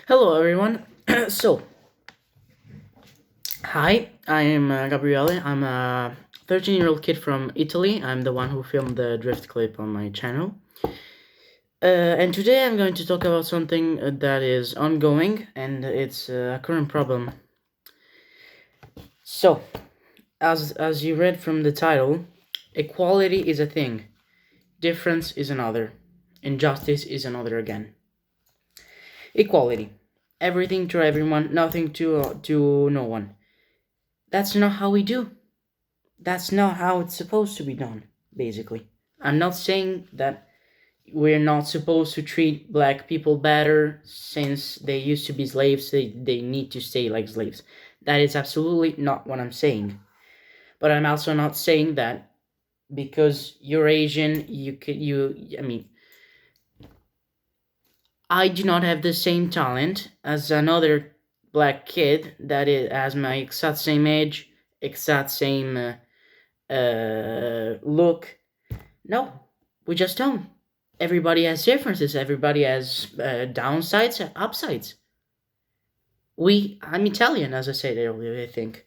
Hello, everyone. so, hi, I am Gabriele. I'm a 13-year-old kid from Italy. I'm the one who filmed the drift clip on my channel. And today I'm going to talk about something that is ongoing and it's a current problem. So, as you read from the title, equality is a thing, difference is another, injustice is another again. Equality, everything to everyone, nothing to no one. That's not how we do. That's not how it's supposed to be done, basically. I'm not saying that we're not supposed to treat black people better since they used to be slaves, they need to stay like slaves. That is absolutely not what I'm saying. But I'm also not saying that because you're Asian, I mean, I do not have the same talent as another black kid that has my exact same age, exact same look. No, we just don't. Everybody has differences. Everybody has downsides and upsides. I'm Italian, as I said earlier. I think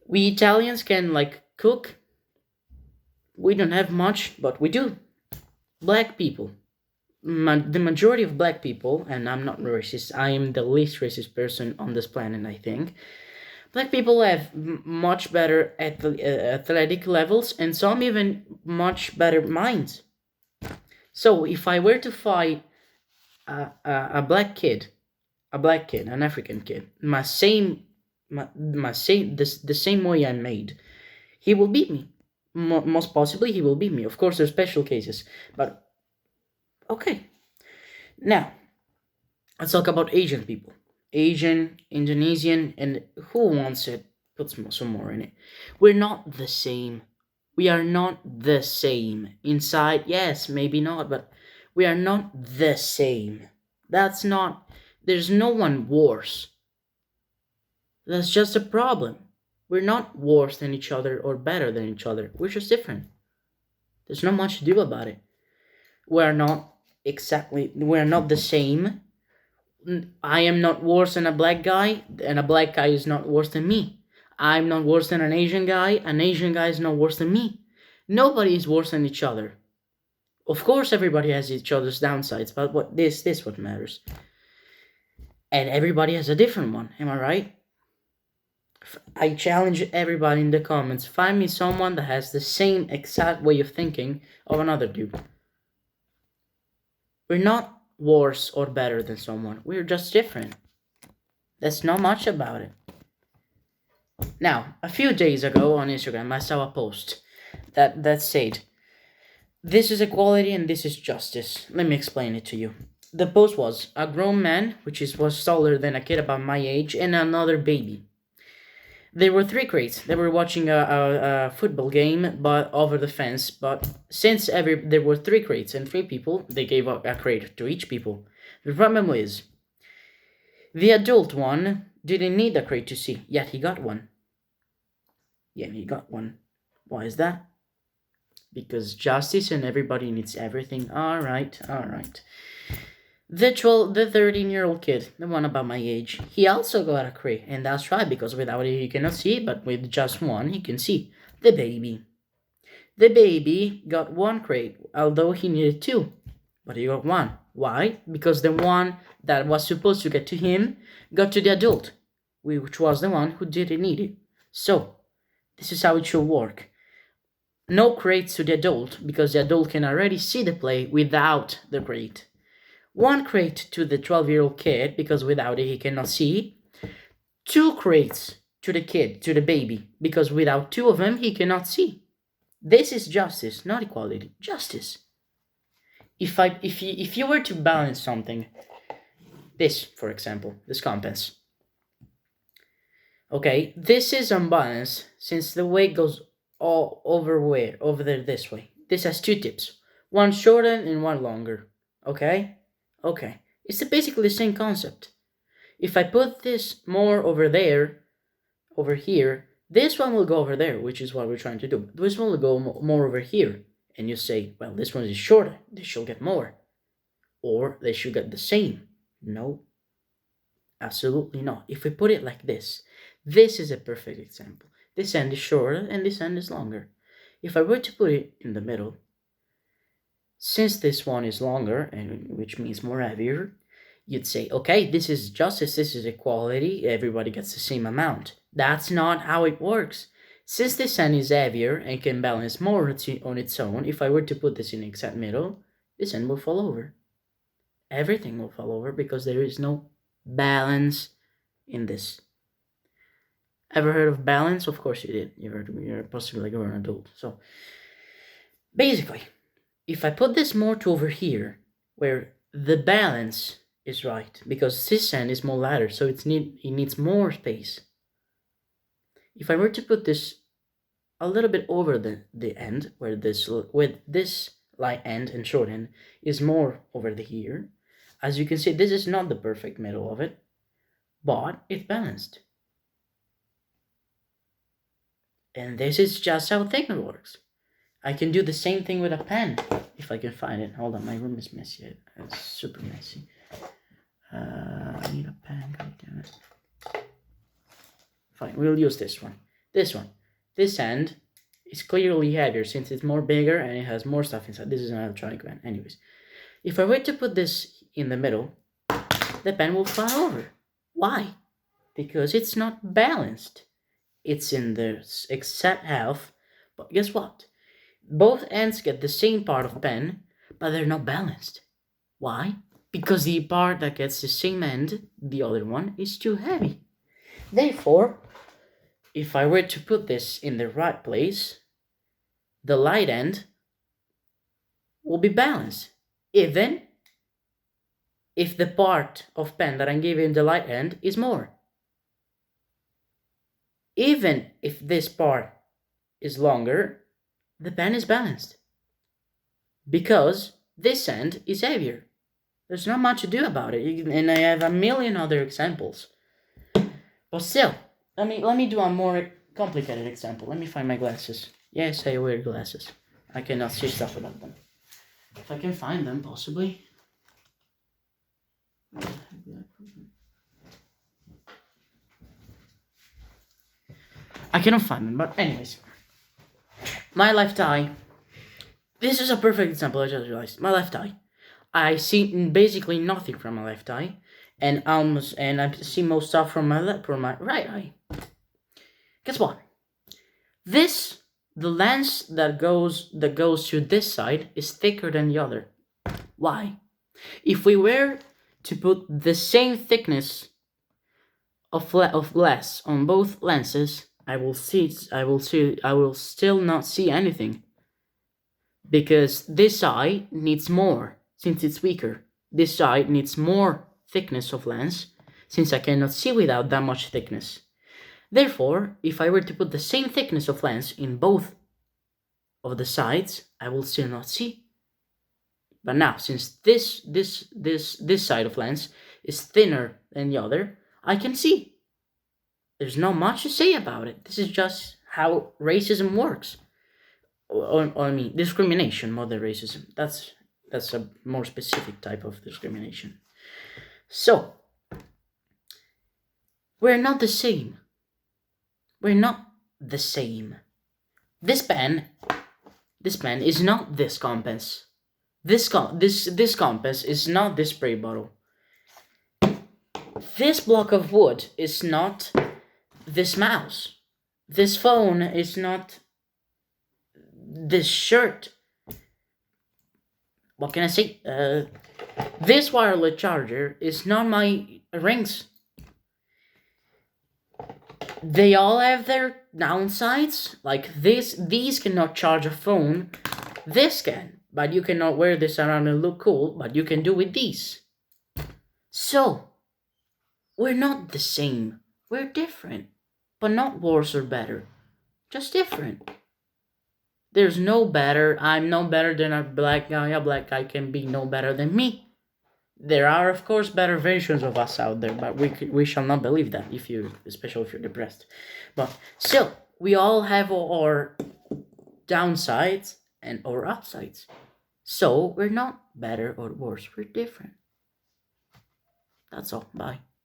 we Italians can like cook. We don't have much, but we do. Black people, the majority of black people, and I'm not racist. I am the least racist person on this planet. I think black people have much better athletic levels, and some even much better minds. So if I were to fight a black kid, an African kid, my same, the same way I'm made, he will beat me. Most possibly, he will beat me. Of course, there's special cases, but okay. Now, let's talk about Asian people. Asian, Indonesian, and who wants it? Put some more in it. We're not the same. We are not the same. Inside, yes, maybe not, but we are not the same. That's not, there's no one worse. That's just a problem. We're not worse than each other or better than each other. We're just different. There's not much to do about it. We're not the same. I am not worse than a black guy, and a black guy is not worse than me. I'm not worse than an Asian guy is not worse than me. Nobody is worse than each other. Of course, everybody has each other's downsides, but this what matters. And everybody has a different one. Am I right? I challenge everybody in the comments. Find me someone that has the same exact way of thinking of another dude. We're not worse or better than someone. We're just different. There's not much about it. Now, a few days ago on Instagram, I saw a post that said, "This is equality and this is justice." Let me explain it to you. The post was a grown man, was taller than a kid about my age, and another baby. There were three crates. They were watching a football game, but over the fence. But since there were three crates and three people, they gave a crate to each people. The problem is, the adult one didn't need a crate to see, yet he got one. Why is that? Because justice and everybody needs everything. All right. The 13-year-old kid, the one about my age, he also got a crate, and that's right, because without it he cannot see, but with just one he can see. The baby. The baby got one crate, although he needed two, but he got one. Why? Because the one that was supposed to get to him got to the adult, which was the one who didn't need it. So, this is how it should work. No crates to the adult, because the adult can already see the play without the crate. One crate to the 12-year-old kid, because without it he cannot see. Two crates to the kid, to the baby, because without two of them he cannot see. This is justice, not equality. Justice. If you were to balance something, this, for example, this compass. Okay, this is unbalanced since the weight goes all over there this way. This has two tips, one shorter and one longer. Okay, it's basically the same concept. If I put this more over here, this one will go over there, which is what we're trying to do. This one will go more over here, and you say, well, this one is shorter, they should get more, or they should get the same. No, Absolutely not. If we put it like this is a perfect example. This end is shorter and this end is longer. If I were to put it in the middle, since this one is longer, and which means more heavier, you'd say, okay, this is justice, this is equality, everybody gets the same amount. That's not how it works. Since this end is heavier and can balance more on its own, if I were to put this in the exact middle, this end will fall over. Everything will fall over because there is no balance in this. Ever heard of balance? Of course you did. You're possibly like you're an adult. So basically, if I put this more to over here, where the balance is right, because this end is more lighter, so it needs more space. If I were to put this a little bit over the end, where this with this light end and short end is more over the here, as you can see, this is not the perfect middle of it, but it's balanced. And this is just how thickness works. I can do the same thing with a pen, if I can find it. Hold on, my room is messy. It's super messy. I need a pen, god damn it. Fine, we'll use this one. This one. This end is clearly heavier since it's more bigger and it has more stuff inside. This is an electronic pen. Anyways, if I were to put this in the middle, the pen will fall over. Why? Because it's not balanced. It's in the exact half, but guess what? Both ends get the same part of pen, but they're not balanced. Why? Because the part that gets the same end, the other one, is too heavy. Therefore, if I were to put this in the right place, the light end will be balanced, even if the part of pen that I'm giving the light end is more. Even if this part is longer, the pen is balanced. Because this end is heavier. There's not much to do about it. And I have a million other examples. But still, let me do a more complicated example. Let me find my glasses. Yes, I wear glasses. I cannot see stuff without them. If I can find them, possibly. I cannot find them, but anyways. My left eye. This is a perfect example, I just realized. My left eye. I see basically nothing from my left eye. And I see most stuff from my right eye. Guess what? The lens that goes to this side is thicker than the other. Why? If we were to put the same thickness of glass on both lenses, I will still not see anything. Because this eye needs more, since it's weaker. This eye needs more thickness of lens, since I cannot see without that much thickness. Therefore, if I were to put the same thickness of lens in both of the sides, I will still not see. But now, since this side of lens is thinner than the other, I can see. There's not much to say about it. This is just how racism works. Discrimination more than racism. That's a more specific type of discrimination. So, we're not the same. We're not the same. This pen is not this compass. This compass is not this spray bottle. This block of wood is not this mouse. This phone is not this shirt. What can I say? This wireless charger is not my rings. They all have their downsides. Like these cannot charge a phone. This can, but you cannot wear this around and look cool. But you can do with these. So, we're not the same. We're different, but not worse or better. Just different. There's no better. I'm no better than a black guy. A black guy can be no better than me. There are, of course, better versions of us out there, but we shall not believe that, especially if you're depressed. But still, we all have our downsides and our upsides. So we're not better or worse. We're different. That's all. Bye.